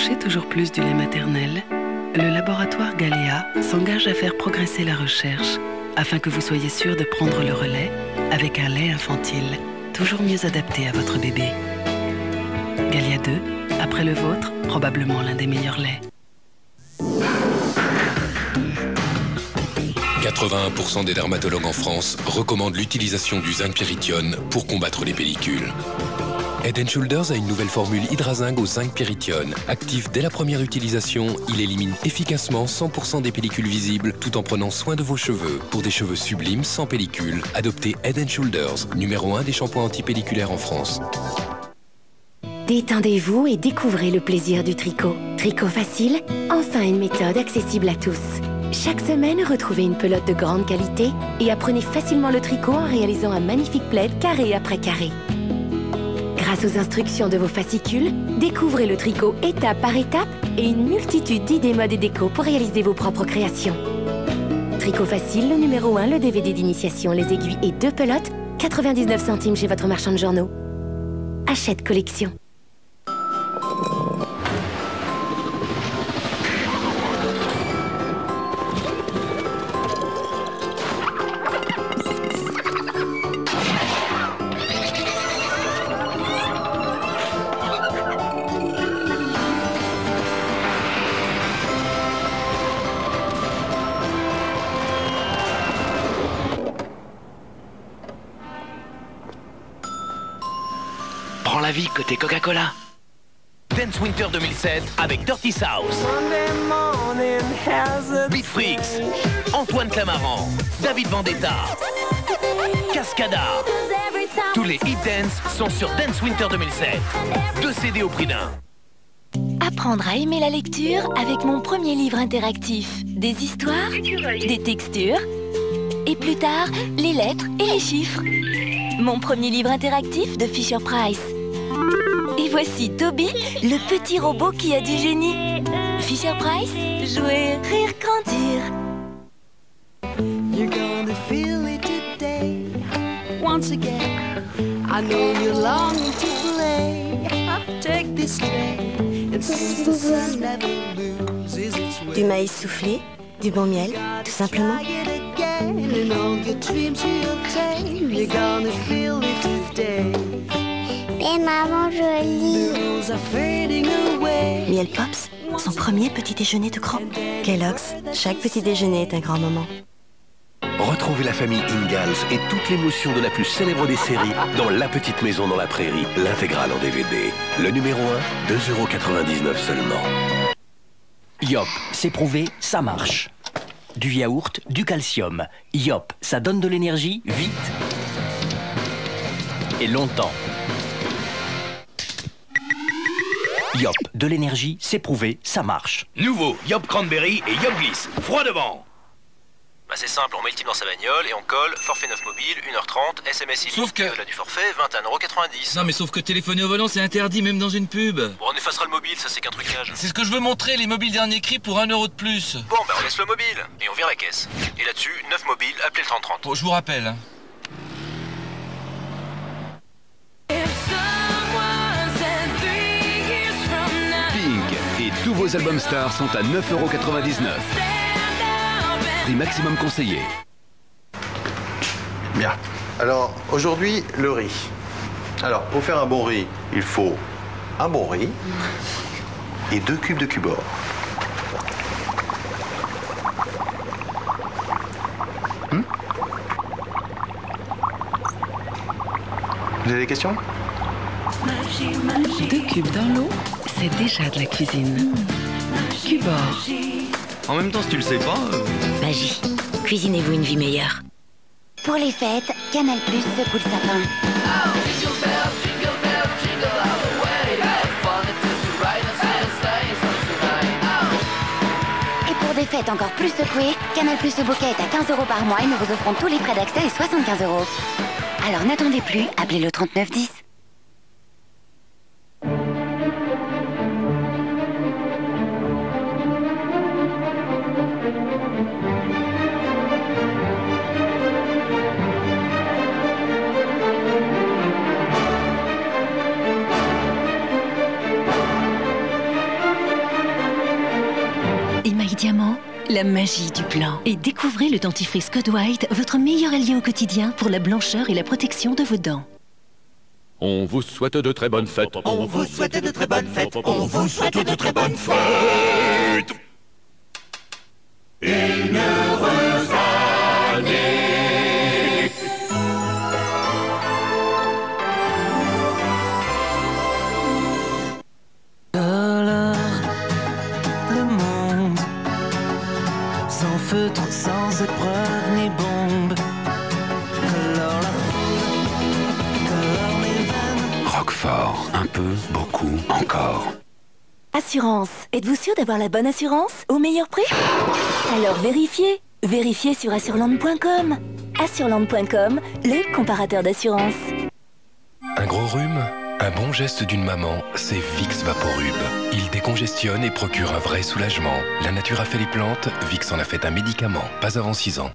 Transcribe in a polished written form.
approchez toujours plus du lait maternel, le laboratoire Galéa s'engage à faire progresser la recherche afin que vous soyez sûr de prendre le relais avec un lait infantile toujours mieux adapté à votre bébé. Galéa 2, après le vôtre, probablement l'un des meilleurs laits. 81% des dermatologues en France recommandent l'utilisation du zinc pyrithione pour combattre les pellicules. Head & Shoulders a une nouvelle formule Hydrazinc au zinc pyrithione. Actif dès la première utilisation, il élimine efficacement 100% des pellicules visibles tout en prenant soin de vos cheveux. Pour des cheveux sublimes sans pellicules, adoptez Head & Shoulders, numéro 1 des shampoings antipelliculaires en France. Détendez-vous et découvrez le plaisir du tricot. Tricot facile, enfin une méthode accessible à tous. Chaque semaine, retrouvez une pelote de grande qualité et apprenez facilement le tricot en réalisant un magnifique plaid carré après carré. Grâce aux instructions de vos fascicules, découvrez le tricot étape par étape et une multitude d'idées mode et déco pour réaliser vos propres créations. Tricot facile, le numéro 1, le DVD d'initiation, les aiguilles et 2 pelotes, 99 centimes chez votre marchand de journaux. Hachette collection. Prends la vie côté Coca-Cola. Dance Winter 2007 avec Dirty South, Beat Freaks, Antoine Clamaran, David Vendetta, Cascada. Tous les hit dance sont sur Dance Winter 2007. 2 CD au prix d'un. Apprendre à aimer la lecture avec mon premier livre interactif. Des histoires, des textures et plus tard, les lettres et les chiffres. Mon premier livre interactif de Fisher-Price. Et voici Toby, le petit robot qui a du génie. Fisher-Price, jouer, rire, grandir. You're gonna feel it today. Once again, I know you're longing to play. Take this train, and since the sun never loses its way. Du maïs soufflé, du bon miel, tout simplement. And all your dreams will tame. You're gonna feel it today. Mais maman, je lis. Those are fading away. Miel Pops, son premier petit déjeuner de grand. Kellogg's, chaque petit déjeuner est un grand moment. Retrouvez la famille Ingalls et toute l'émotion de la plus célèbre des séries dans La Petite Maison dans la Prairie, l'intégrale en DVD. Le numéro 1, 2,99 € seulement. Yop, c'est prouvé, ça marche. Du yaourt, du calcium. Yop, ça donne de l'énergie vite et longtemps. Yop, de l'énergie, c'est prouvé, ça marche. Nouveau Yop Cranberry et Yop Glisse. Froid devant. Bah c'est simple, on met le type dans sa bagnole et on colle, forfait 9 mobile, 1h30, SMS illimité. Sauf que... Au-delà du forfait, 21,90 €. Non mais sauf que téléphoner au volant c'est interdit même dans une pub. Bon, on effacera le mobile, ça c'est qu'un trucage. C'est ce que je veux montrer, les mobiles dernier cri pour 1 € de plus. Bon, bah on laisse le mobile et on vire la caisse. Et là-dessus, 9 mobiles, appelez le 3030. Bon, je vous rappelle. Hein. Pink et tous vos albums stars sont à 9,99 €. Prix maximum conseillé. Bien. Alors, aujourd'hui, le riz. Alors, pour faire un bon riz, il faut un bon riz et 2 cubes de cubord. Vous avez des questions? 2 cubes dans l'eau, c'est déjà de la cuisine. Cubord. En même temps, si tu le sais pas... Magie. Cuisinez-vous une vie meilleure. Pour les fêtes, Canal+ secoue le sapin. Et pour des fêtes encore plus secouées, Canal+ ce bouquet est à 15 € par mois et nous vous offrons tous les frais d'accès et 75 €. Alors n'attendez plus, appelez le 3910. la magie du blanc. Et découvrez le dentifrice Code White, votre meilleur allié au quotidien pour la blancheur et la protection de vos dents. On vous souhaite de très bonnes fêtes. On vous souhaite de très bonnes fêtes. On vous souhaite de très bonnes fêtes. Une heureuse année. Alors, le monde, sans feutre, sans épreuve ni bombe. Alors la foule, alors les vannes. Roquefort, un peu, beaucoup, encore. Assurance. Êtes-vous sûr d'avoir la bonne assurance au meilleur prix? Alors vérifiez. Vérifiez sur assureland.com. Assureland.com, le comparateur d'assurance. Un gros rhume? Un bon geste d'une maman, c'est Vicks Vaporub. Il décongestionne et procure un vrai soulagement. La nature a fait les plantes, Vicks en a fait un médicament, pas avant 6 ans.